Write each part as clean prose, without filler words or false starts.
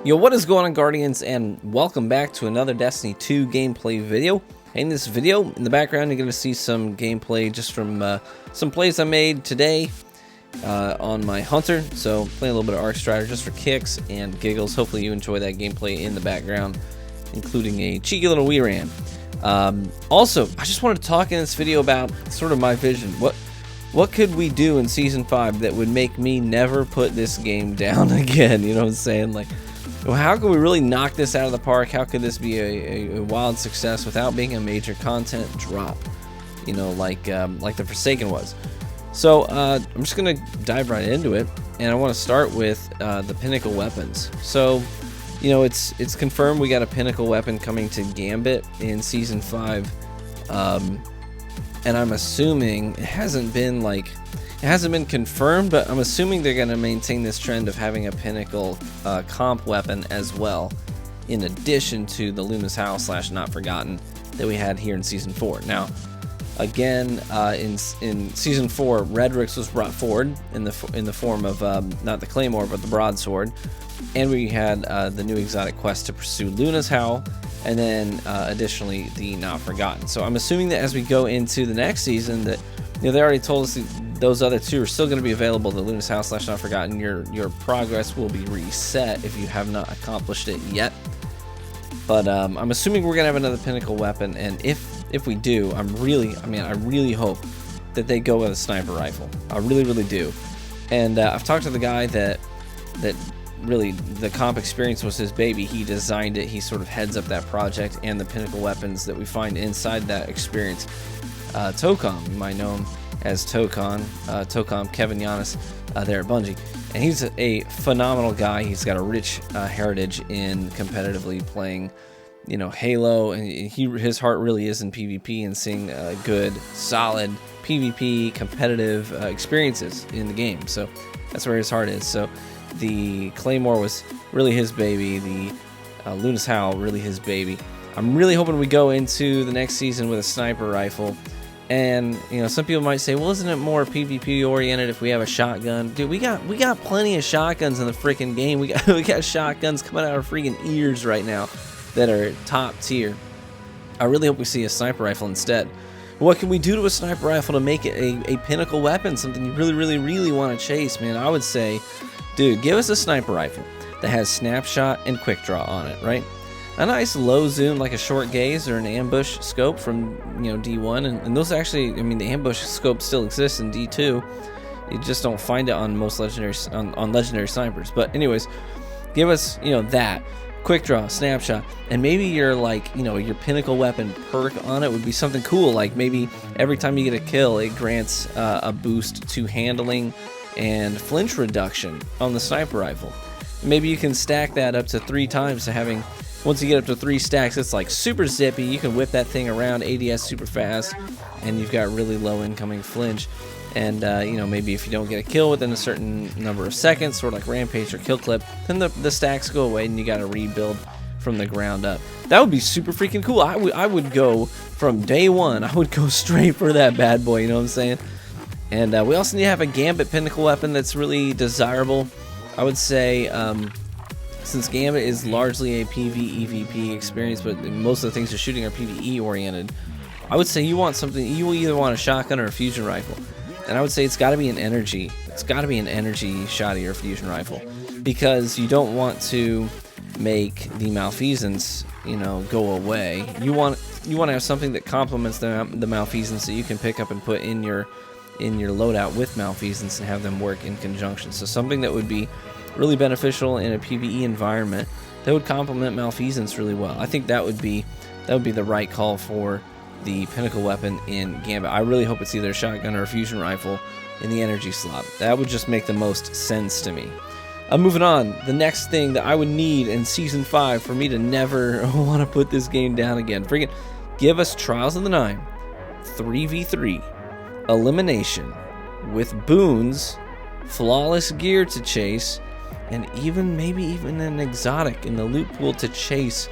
Yo, what is going on, Guardians, and welcome back to another Destiny 2 gameplay video. In this video, in the background, you're going to see some gameplay just from some plays I made today on my Hunter. So, playing a little bit of Arc Strider just for kicks and giggles. Hopefully you enjoy that gameplay in the background, including a cheeky little Wii Ram. Also, I just wanted to talk in this video about sort of my vision. What could we do in Season 5 that would make me never put this game down again? You know what I'm saying? Like, well, how can we really knock this out of the park? How could this be a wild success without being a major content drop? You know, like the Forsaken was. So I'm just gonna dive right into it, and I want to start with the pinnacle weapons. So, you know, it's confirmed we got a pinnacle weapon coming to Gambit in Season 5, and I'm assuming it hasn't been confirmed, but I'm assuming they're going to maintain this trend of having a pinnacle comp weapon as well, in addition to the Luna's Howl / Not Forgotten that we had here in Season 4. Now, again, in Season 4, Redrix was brought forward in the form of not the Claymore, but the Broadsword, and we had the new exotic quest to pursue Luna's Howl, and then additionally the Not Forgotten. So I'm assuming that as we go into the next season, that, you know, they already told us those other two are still going to be available. The Luna's Howl / Not Forgotten. Your progress will be reset if you have not accomplished it yet. But I'm assuming we're going to have another pinnacle weapon, and if we do, I really hope that they go with a sniper rifle. I really do. And I've talked to the guy that really the comp experience was his baby. He designed it. He sort of heads up that project and the pinnacle weapons that we find inside that experience. Tocom, you might know him as Tocom Kevin Giannis there at Bungie, and he's a phenomenal guy. He's got a rich heritage in competitively playing, you know, Halo, and his heart really is in PvP and seeing good, solid PvP competitive experiences in the game. So that's where his heart is. So the Claymore was really his baby. The Luna's Howl, really his baby. I'm really hoping we go into the next season with a sniper rifle. And, you know, some people might say, well, isn't it more PvP oriented if we have a shotgun? Dude, we got plenty of shotguns in the freaking game. We got shotguns coming out of our freaking ears right now that are top tier. I really hope we see a sniper rifle instead. What can we do to a sniper rifle to make it a pinnacle weapon, something you really want to chase, man? I would say, dude, give us a sniper rifle that has snapshot and quick draw on it, right? A nice low zoom, like a short gaze or an ambush scope from, you know, D1, and those actually, I mean, the ambush scope still exists in D2. You just don't find it on most legendary on legendary snipers. But anyways, give us, you know, that quick draw, snapshot, and maybe your, like, you know, your pinnacle weapon perk on it would be something cool. Like maybe every time you get a kill, it grants a boost to handling and flinch reduction on the sniper rifle. Maybe you can stack that up to 3 times to having. Once you get up to 3 stacks, it's like super zippy. You can whip that thing around, ADS super fast, and you've got really low incoming flinch. And, you know, maybe if you don't get a kill within a certain number of seconds, sort of like Rampage or Kill Clip, then the stacks go away and you got to rebuild from the ground up. That would be super freaking cool. I would go from day one, I would go straight for that bad boy, you know what I'm saying? And we also need to have a Gambit pinnacle weapon that's really desirable. I would say, since Gambit is largely a PvEVP experience, but most of the things you're shooting are PvE oriented, I would say you want something, you will either want a shotgun or a fusion rifle. And I would say it's got to be an energy. It's got to be an energy shotty or fusion rifle, because you don't want to make the malfeasance, you know, go away. You want to have something that complements the malfeasance that you can pick up and put in your loadout with malfeasance and have them work in conjunction. So something that would be really beneficial in a PvE environment that would complement malfeasance really well. I think that would be the right call for the pinnacle weapon in Gambit. I really hope it's either a shotgun or a fusion rifle in the energy slot. That would just make the most sense to me. Moving on, the next thing that I would need in Season 5 for me to never want to put this game down again, freaking give us Trials of the Nine 3v3 elimination with boons, flawless gear to chase, and maybe even an exotic in the loot pool to chase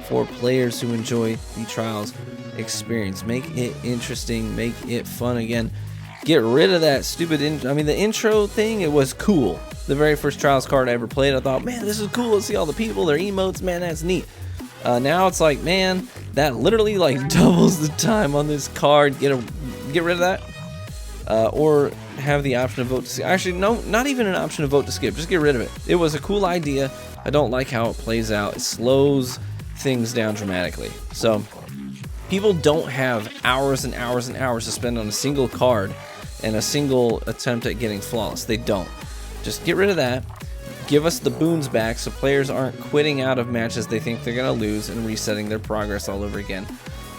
for players who enjoy the Trials experience. Make it interesting, make it fun again. Get rid of that stupid the intro thing. It was cool. the very first Trials card I ever played, I thought, man, this is cool. Let's see all the people, their emotes, man, that's neat. Now it's like, man, that literally like doubles the time on this card. Get rid of that, or have the option to vote to skip. Actually, no, not even an option to vote to skip. Just get rid of it. It was a cool idea. I don't like how it plays out. It slows things down dramatically. So people don't have hours and hours and hours to spend on a single card and a single attempt at getting flawless. They don't. Just get rid of that. Give us the boons back so players aren't quitting out of matches they think they're going to lose and resetting their progress all over again.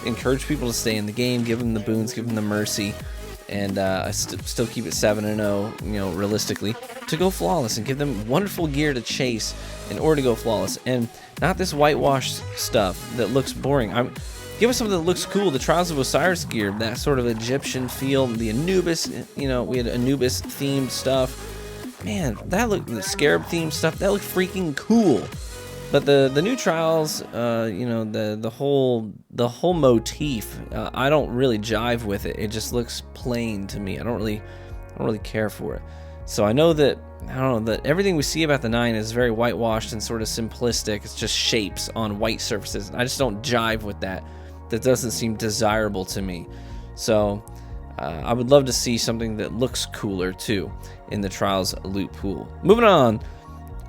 Encourage people to stay in the game, give them the boons, give them the mercy, and still keep it 7-0, you know, realistically, to go flawless and give them wonderful gear to chase in order to go flawless. And not this whitewashed stuff that looks boring. Give us something that looks cool. The Trials of Osiris gear, that sort of Egyptian feel, the Anubis, you know, we had Anubis themed stuff. Man, that looked, the Scarab themed stuff, that looked freaking cool. But the new Trials, you know, the whole motif, I don't really jive with it. It just looks plain to me. I don't really care for it. So I know that, I don't know, that everything we see about the 9 is very whitewashed and sort of simplistic. It's just shapes on white surfaces. I just don't jive with that. That doesn't seem desirable to me. So I would love to see something that looks cooler too in the Trials loot pool. Moving on,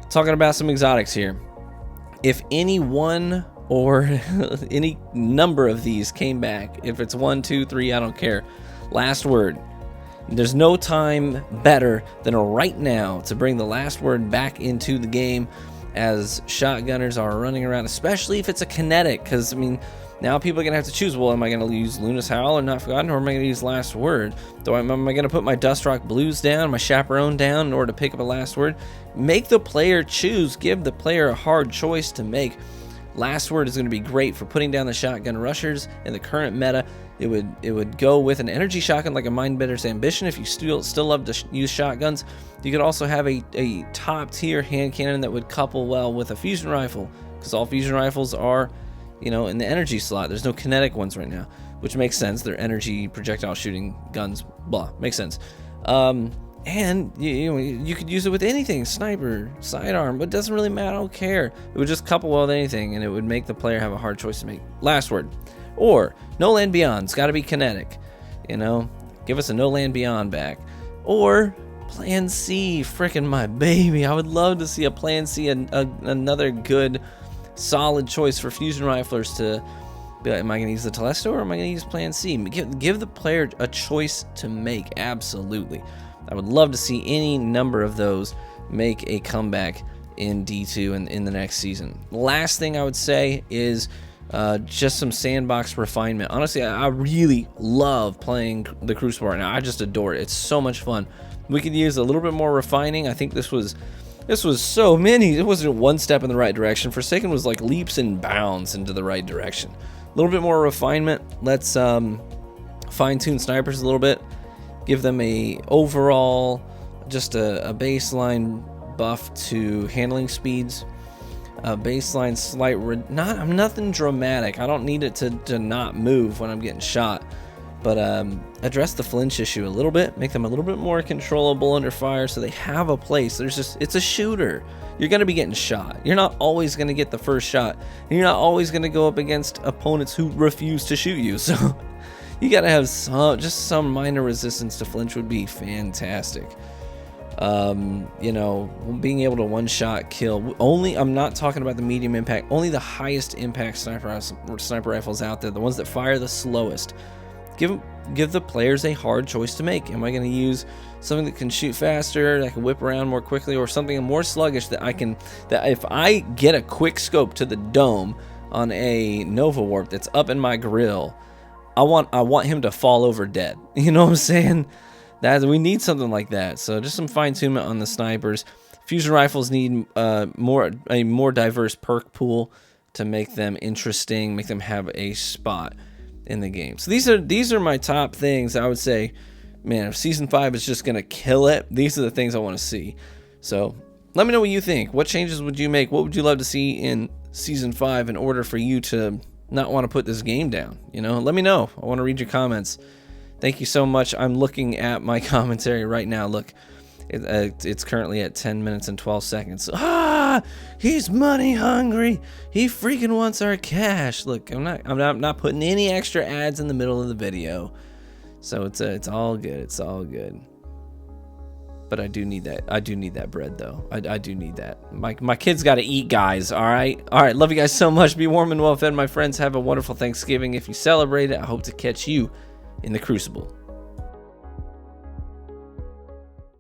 talking about some exotics here. If any one or any number of these came back, if it's 1, 2, 3, I don't care. Last word. There's no time better than right now to bring the last word back into the game, as shotgunners are running around, especially if it's a kinetic, because I mean, now people are going to have to choose, well, am I going to use Luna's Howl or Not Forgotten, or am I going to use Last Word? Am I going to put my Dustrock Blues down, my Chaperone down in order to pick up a last word? Make the player choose. Give the player a hard choice to make. Last Word is going to be great for putting down the shotgun rushers in the current meta. It would go with an energy shotgun like a Mindbenders Ambition if you still love to use shotguns. You could also have a top tier hand cannon that would couple well with a fusion rifle, because all fusion rifles are, you know, in the energy slot. There's no kinetic ones right now, which makes sense. They're energy projectile shooting guns, blah, makes sense. And you could use it with anything, sniper, sidearm, but it doesn't really matter. I don't care. It would just couple well with anything, and it would make the player have a hard choice to make. Last word. Or No Land Beyond. It's got to be kinetic. You know, give us a No Land Beyond back. Or Plan C, frickin' my baby. I would love to see a Plan C, another good, solid choice for fusion riflers to be like, am I going to use the Telesto or am I going to use Plan C? Give the player a choice to make. Absolutely. I would love to see any number of those make a comeback in D2 in the next season. Last thing I would say is just some sandbox refinement. Honestly, I really love playing the Crucible right now. I just adore it. It's so much fun. We could use a little bit more refining. I think this was so many. It wasn't one step in the right direction. Forsaken was like leaps and bounds into the right direction. A little bit more refinement. Let's fine-tune snipers a little bit. Give them a overall, just a baseline buff to handling speeds. A baseline slight, nothing dramatic. I don't need it to not move when I'm getting shot. But address the flinch issue a little bit, make them a little bit more controllable under fire so they have a place. It's a shooter. You're going to be getting shot. You're not always going to get the first shot. And you're not always going to go up against opponents who refuse to shoot you. So you got to have some minor resistance to flinch would be fantastic. You know, being able to one-shot kill. I'm not talking about the medium impact, only the highest impact sniper rifles out there, the ones that fire the slowest. Give the players a hard choice to make. Am I going to use something that can shoot faster, that can whip around more quickly, or something more sluggish that if I get a quick scope to the dome on a Nova Warp that's up in my grill, I want him to fall over dead. You know what I'm saying? We need something like that. So just some fine-tunement on the snipers. Fusion rifles need a more diverse perk pool to make them interesting, make them have a spot in the game. So these are my top things. I would say, man, if season 5 is just gonna kill it, these are the things I want to see. So let me know what you think. What changes would you make? What would you love to see in season 5 in order for you to not want to put this game down? You know, let me know. I want to read your comments. Thank you so much. I'm looking at my commentary right now. Look, It's currently at 10 minutes and 12 seconds. Ah, he's money hungry. He freaking wants our cash. Look, I'm not putting any extra ads in the middle of the video, so it's all good. It's all good. But I do need that. I do need that bread, though. I do need that. My kids got to eat, guys. All right. All right. Love you guys so much. Be warm and well fed, my friends. Have a wonderful Thanksgiving. If you celebrate it, I hope to catch you in the Crucible.